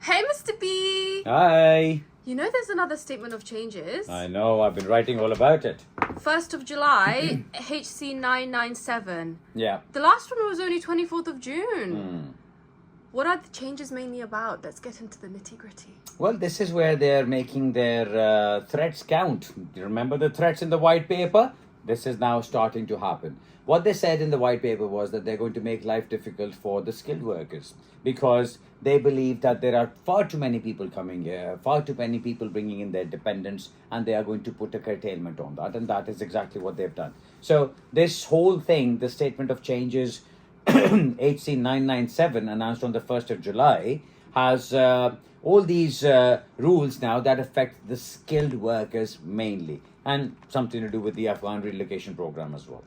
Hey, Mr. B! Hi. You know there's another statement of changes. I know, I've been writing all about it. 1st of July, HC997. Yeah. The last one was only 24th of June. What are the changes mainly about? Let's get into the nitty-gritty. Well, this is where they're making their threats count. Do you remember the threats in the white paper? This is now starting to happen. What they said in the white paper was that they're going to make life difficult for the skilled workers because they believe that there are far too many people coming here, far too many people bringing in their dependents, and they are going to put a curtailment on that. And that is exactly what they've done. So this whole thing, the statement of changes HC997 announced on the 1st of July has all these rules now that affect the skilled workers mainly, and something to do with the Afghan relocation program as well.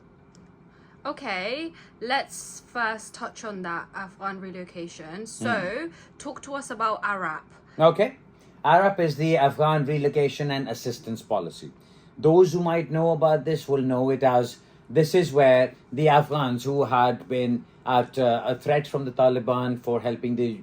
Okay, let's first touch on that Afghan relocation. So, talk to us about ARAP. Okay. ARAP is the Afghan Relocation and Assistance Policy. Those who might know about this will know it as this is where the Afghans who had been at a threat from the Taliban for helping the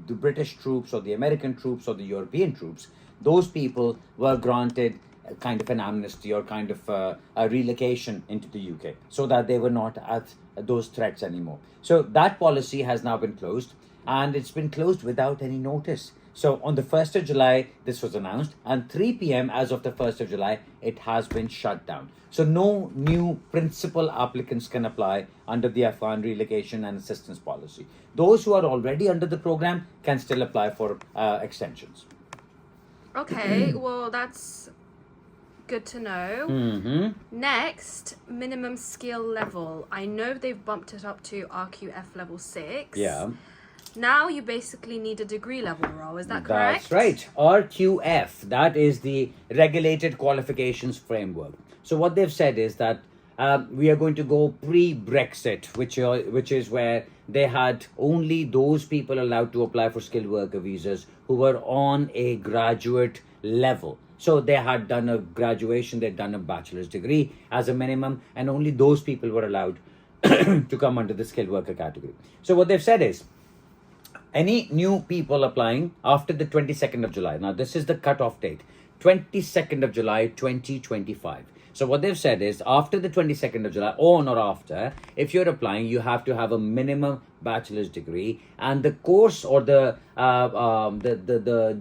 British troops or the American troops or the European troops, those people were granted kind of an amnesty or kind of a relocation into the UK so that they were not at those threats anymore. So that policy has now been closed, and it's been closed without any notice. So on the 1st of July, this was announced, and 3 p.m. as of the 1st of July, it has been shut down. So no new principal applicants can apply under the Afghan Relocation and Assistance Policy. Those who are already under the program can still apply for extensions. Okay, well, that's good to know. Next, minimum skill level. I know they've bumped it up to RQF Level 6. Yeah. Now you basically need a degree level role, is that correct? That's right. RQF, that is the Regulated Qualifications Framework. So what they've said is that we are going to go pre-Brexit, which is where they had only those people allowed to apply for skilled worker visas who were on a graduate level. So they had done a graduation, they'd done a bachelor's degree as a minimum, and only those people were allowed to come under the skilled worker category. So what they've said is, any new people applying after the 22nd of July, now this is the cutoff date, 22nd of July 2025. So what they've said is after the 22nd of July, on or after, if you're applying, you have to have a minimum bachelor's degree, and the course or the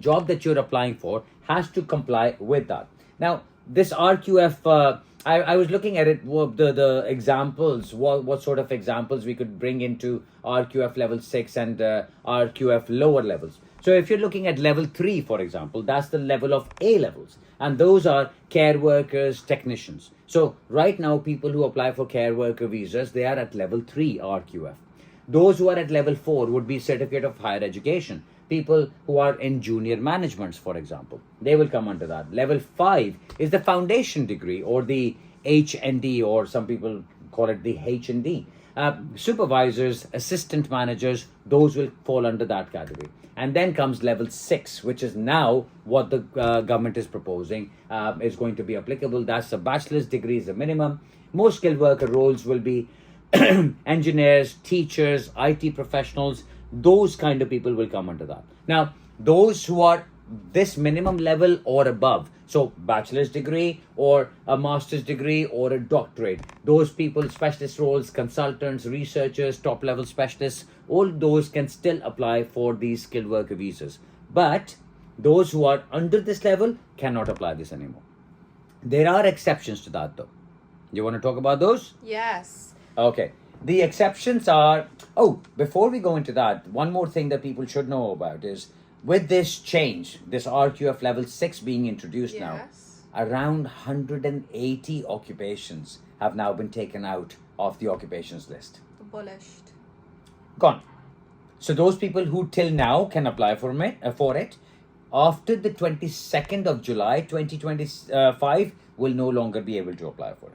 job that you're applying for has to comply with that. Now, this RQF, I was looking at it, the examples, what sort of examples we could bring into RQF level 6 and RQF lower levels. So if you're looking at level 3, for example, that's the level of A levels. And those are care workers, technicians. So right now, people who apply for care worker visas, they are at level 3 RQF. Those who are at level 4 would be certificate of higher education. People who are in junior managements, for example, they will come under that. Level 5 is the foundation degree or the HND, or some people call it the H&D. Supervisors, assistant managers, those will fall under that category. And then comes level 6, which is now what the government is proposing is going to be applicable. That's a bachelor's degree is a minimum. Most skilled worker roles will be engineers, teachers, IT professionals. Those kind of people will come under that. Now, those who are this minimum level or above, so bachelor's degree or a master's degree or a doctorate, those people, specialist roles, consultants, researchers, top level specialists, all those can still apply for these skilled worker visas. But those who are under this level cannot apply this anymore. There are exceptions to that though. You want to talk about those? Yes. Okay. The exceptions are, before we go into that, one more thing that people should know about is with this change, this RQF level 6 being introduced now, around 180 occupations have now been taken out of the occupations list. Abolished. Gone. So those people who till now can apply for it, after the 22nd of July 2025 will no longer be able to apply for it.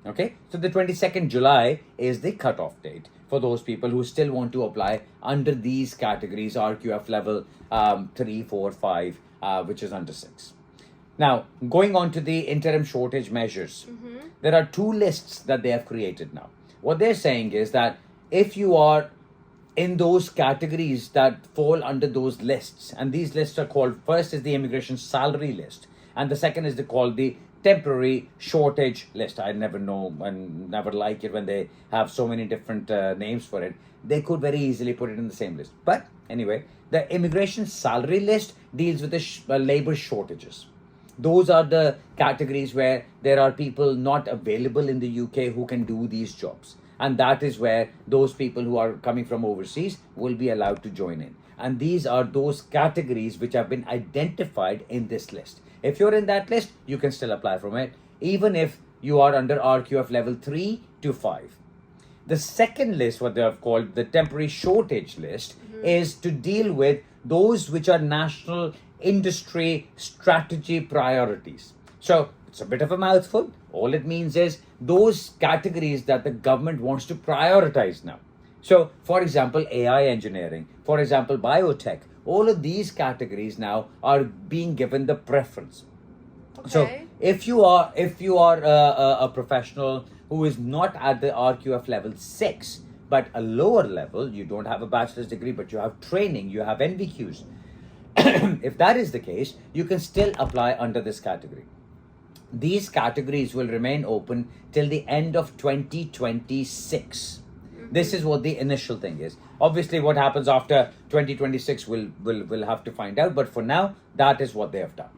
Okay, so the 22nd July is the cutoff date for those people who still want to apply under these categories, RQF level 3, 4, 5, which is under 6. Now, going on to the interim shortage measures, there are 2 lists that they have created now. What they're saying is that if you are in those categories that fall under those lists. And these lists are called, first is the immigration salary list, and the second is called the temporary shortage list. I never know and never like it when they have so many different names for it. They could very easily put it in the same list. But anyway, the immigration salary list deals with the labor shortages. Those are the categories where there are people not available in the UK who can do these jobs. And that is where those people who are coming from overseas will be allowed to join in. And these are those categories which have been identified in this list. If you're in that list, you can still apply from it, even if you are under RQF level 3 to 5. The second list, what they have called the temporary shortage list, is to deal with those which are national industry strategy priorities. So it's a bit of a mouthful. All it means is those categories that the government wants to prioritize now. So, for example, AI engineering, for example, biotech, all of these categories now are being given the preference. Okay. So, if you are a professional who is not at the RQF level 6, but a lower level, you don't have a bachelor's degree, but you have training, you have NVQs. If that is the case, you can still apply under this category. These categories will remain open till the end of 2026. This is what the initial thing is. Obviously, what happens after 2026 we'll have to find out. But for now, that is what they have done.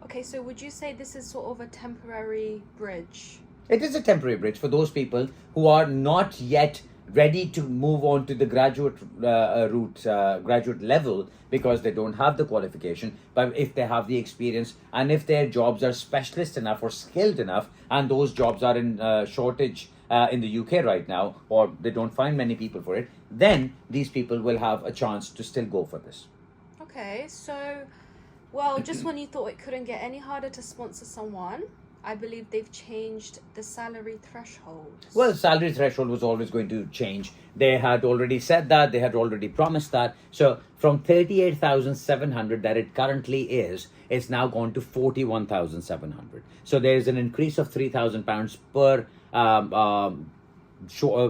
Okay, so would you say this is sort of a temporary bridge? It is a temporary bridge for those people who are not yet ready to move on to the graduate graduate level because they don't have the qualification. But if they have the experience and if their jobs are specialist enough or skilled enough, and those jobs are in shortage in the UK right now, or they don't find many people for it, then these people will have a chance to still go for this. Okay, so, well, just when you thought it couldn't get any harder to sponsor someone, I believe they've changed the salary threshold. Well, salary threshold was always going to change. They had already said that, they had already promised that. So from 38,700 that it currently is, it's now gone to 41,700. So there's an increase of £3,000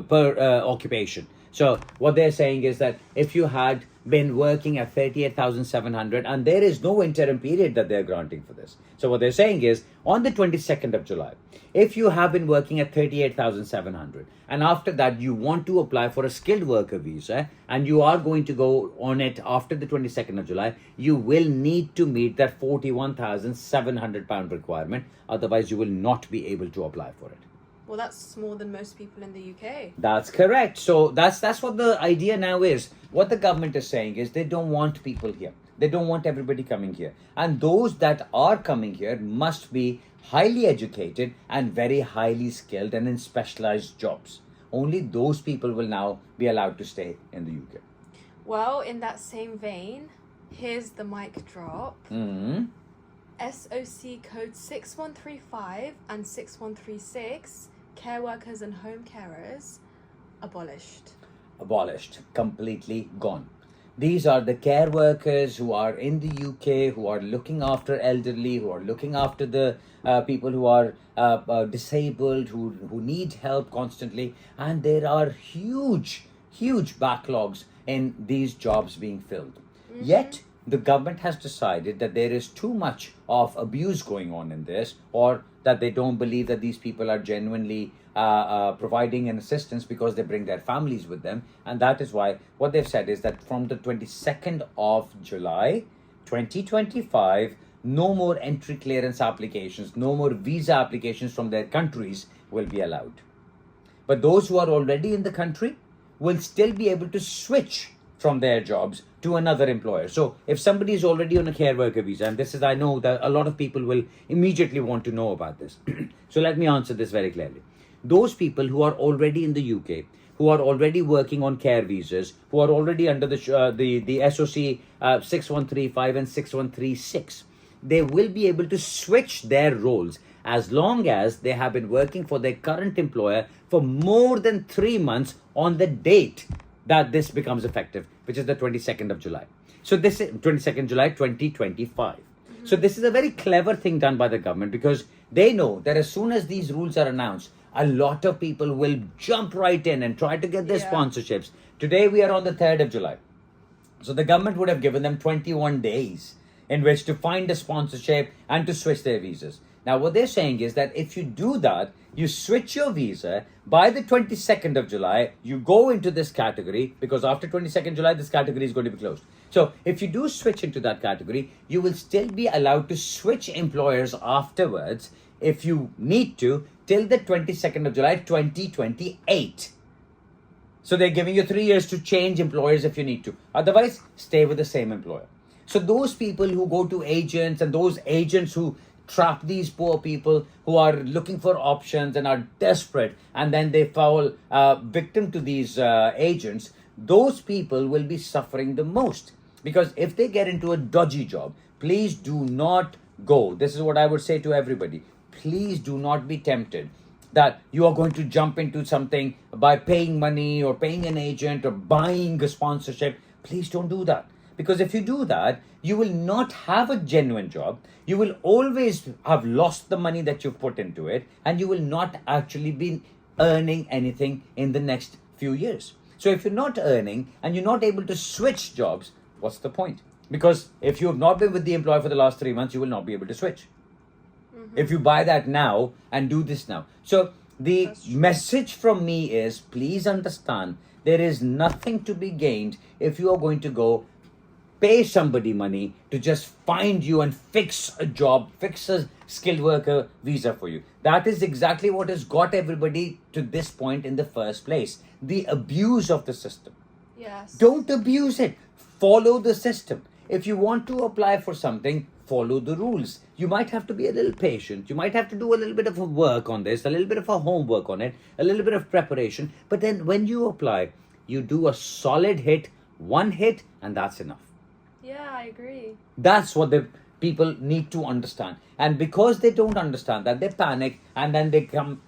per occupation. So what they're saying is that if you had been working at 38,700, and there is no interim period that they're granting for this. So what they're saying is on the 22nd of July, if you have been working at 38,700 and after that you want to apply for a skilled worker visa and you are going to go on it after the 22nd of July, you will need to meet that £41,700 requirement. Otherwise, you will not be able to apply for it. Well, that's more than most people in the UK. That's correct. So that's what the idea now is. What the government is saying is they don't want people here. They don't want everybody coming here. And those that are coming here must be highly educated and very highly skilled and in specialized jobs. Only those people will now be allowed to stay in the UK. Well, in that same vein, here's the mic drop. SOC code 6135 and 6136, care workers and home carers, abolished. Abolished, completely gone. These are the care workers who are in the UK, who are looking after elderly, who are looking after the people who are disabled, who need help constantly. And there are huge backlogs in these jobs being filled. Yet, the government has decided that there is too much of abuse going on in this, or that they don't believe that these people are genuinely providing an assistance because they bring their families with them. And that is why what they've said is that from the 22nd of July 2025, no more entry clearance applications, no more visa applications from their countries will be allowed. But those who are already in the country will still be able to switch from their jobs to another employer. So if somebody is already on a care worker visa, and this is, I know that a lot of people will immediately want to know about this. So let me answer this very clearly. Those people who are already in the UK, who are already working on care visas, who are already under the SOC 6135 and 6136, they will be able to switch their roles as long as they have been working for their current employer for more than 3 months on the date that this becomes effective, which is the 22nd of July. So this is 22nd July 2025. So this is a very clever thing done by the government, because they know that as soon as these rules are announced, a lot of people will jump right in and try to get their Yeah. sponsorships. Today we are on the 3rd of July. So the government would have given them 21 days in which to find a sponsorship and to switch their visas. Now, what they're saying is that if you do that, you switch your visa by the 22nd of July, you go into this category, because after 22nd July, this category is going to be closed. So if you do switch into that category, you will still be allowed to switch employers afterwards if you need to till the 22nd of July, 2028. So they're giving you 3 years to change employers if you need to. Otherwise, stay with the same employer. So those people who go to agents and those agents who trap these poor people who are looking for options and are desperate, and then they fall victim to these agents, those people will be suffering the most. Because if they get into a dodgy job, please do not go. This is what I would say to everybody. Please do not be tempted that you are going to jump into something by paying money or paying an agent or buying a sponsorship. Please don't do that. Because if you do that, you will not have a genuine job. You will always have lost the money that you've put into it, and you will not actually be earning anything in the next few years. So if you're not earning and you're not able to switch jobs, what's the point? Because if you have not been with the employer for the last 3 months, you will not be able to switch. If you buy that now and do this now. So the message from me is, please understand, there is nothing to be gained if you are going to go pay somebody money to just find you and fix a job, fix a skilled worker visa for you. That is exactly what has got everybody to this point in the first place. The abuse of the system. Yes. Don't abuse it. Follow the system. If you want to apply for something, follow the rules. You might have to be a little patient. You might have to do a little bit of a work on this, a little bit of a homework on it, a little bit of preparation. But then when you apply, you do a solid hit, one hit, and that's enough. Yeah, I agree. That's what the people need to understand. And because they don't understand that, they panic, and then they come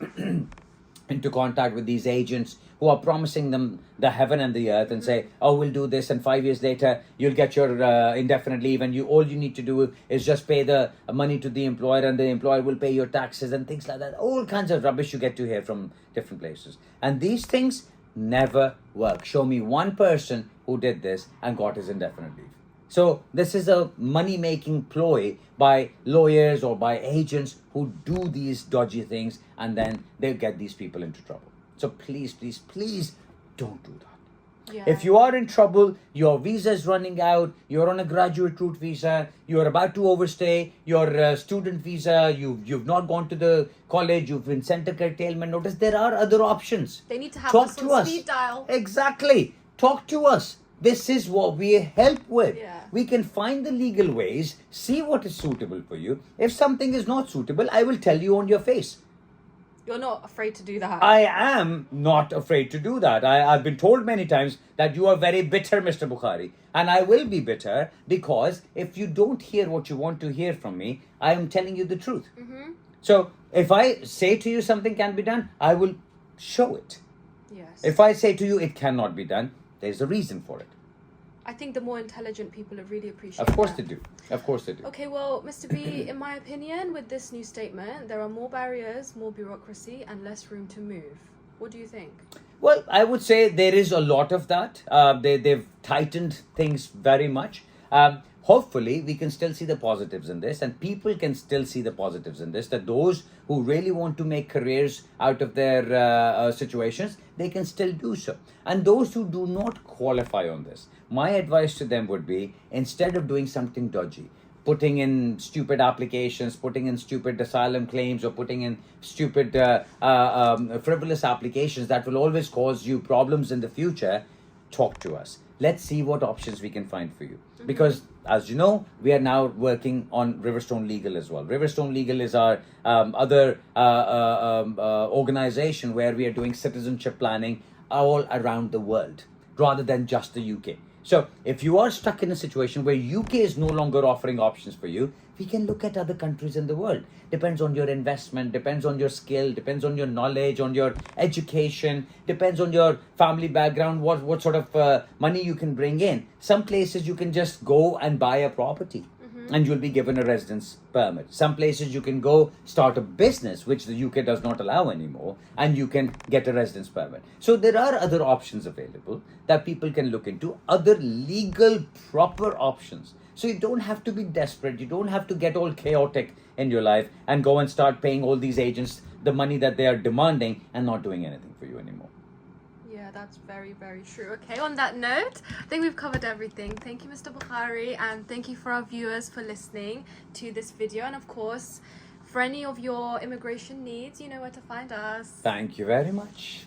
into contact with these agents who are promising them the heaven and the earth and say, oh, we'll do this, and 5 years later you'll get your indefinite leave, and all you need to do is just pay the money to the employer, and the employer will pay your taxes and things like that. All kinds of rubbish you get to hear from different places. And these things never work. Show me one person who did this and got his indefinite leave. So this is a money-making ploy by lawyers or by agents who do these dodgy things, and then they get these people into trouble. So please, please, please don't do that. Yeah. If you are in trouble, your visa is running out, you're on a graduate route visa, you're about to overstay, your student visa, you've not gone to the college, you've been sent a curtailment notice, there are other options. They need to have Talk us to on us. speed dial. Exactly. Talk to us. This is what we help with. Yeah. We can find the legal ways, see what is suitable for you. If something is not suitable, I will tell you on your face. You're not afraid to do that. I am not afraid to do that. I've been told many times that you are very bitter, Mr. Bukhari. And I will be bitter because if you don't hear what you want to hear from me, I am telling you the truth. Mm-hmm. So if I say to you something can be done, I will show it. Yes. If I say to you it cannot be done, there's a reason for it. I think the more intelligent people have really appreciate Of course that. they do. Of course they do. Okay, well, Mr. B, in my opinion, with this new statement, there are more barriers, more bureaucracy, and less room to move. What do you think? Well, I would say there is a lot of that. They've tightened things very much. Hopefully, we can still see the positives in this, and people can still see the positives in this, that those who really want to make careers out of their situations, they can still do so. And those who do not qualify on this, my advice to them would be, instead of doing something dodgy, putting in stupid applications, putting in stupid asylum claims, or putting in stupid frivolous applications that will always cause you problems in the future, talk to us. Let's see what options we can find for you. Because, as you know, we are now working on Riverstone Legal as well. Riverstone Legal is our other organization where we are doing citizenship planning all around the world, rather than just the UK. So if you are stuck in a situation where UK is no longer offering options for you, we can look at other countries in the world. Depends on your investment, depends on your skill, depends on your knowledge, on your education, depends on your family background, what sort of money you can bring in. Some places you can just go and buy a property. and you'll be given a residence permit. Some places you can go start a business, which the UK does not allow anymore, and you can get a residence permit. So there are other options available that people can look into, other legal, proper options. So you don't have to be desperate. You don't have to get all chaotic in your life and go and start paying all these agents the money that they are demanding and not doing anything for you anymore. Yeah, that's very, very true. Okay, on that note, I think we've covered everything. Thank you, Mr. Bukhari, and thank you for our viewers for listening to this video. And of course, for any of your immigration needs, you know where to find us. Thank you very much.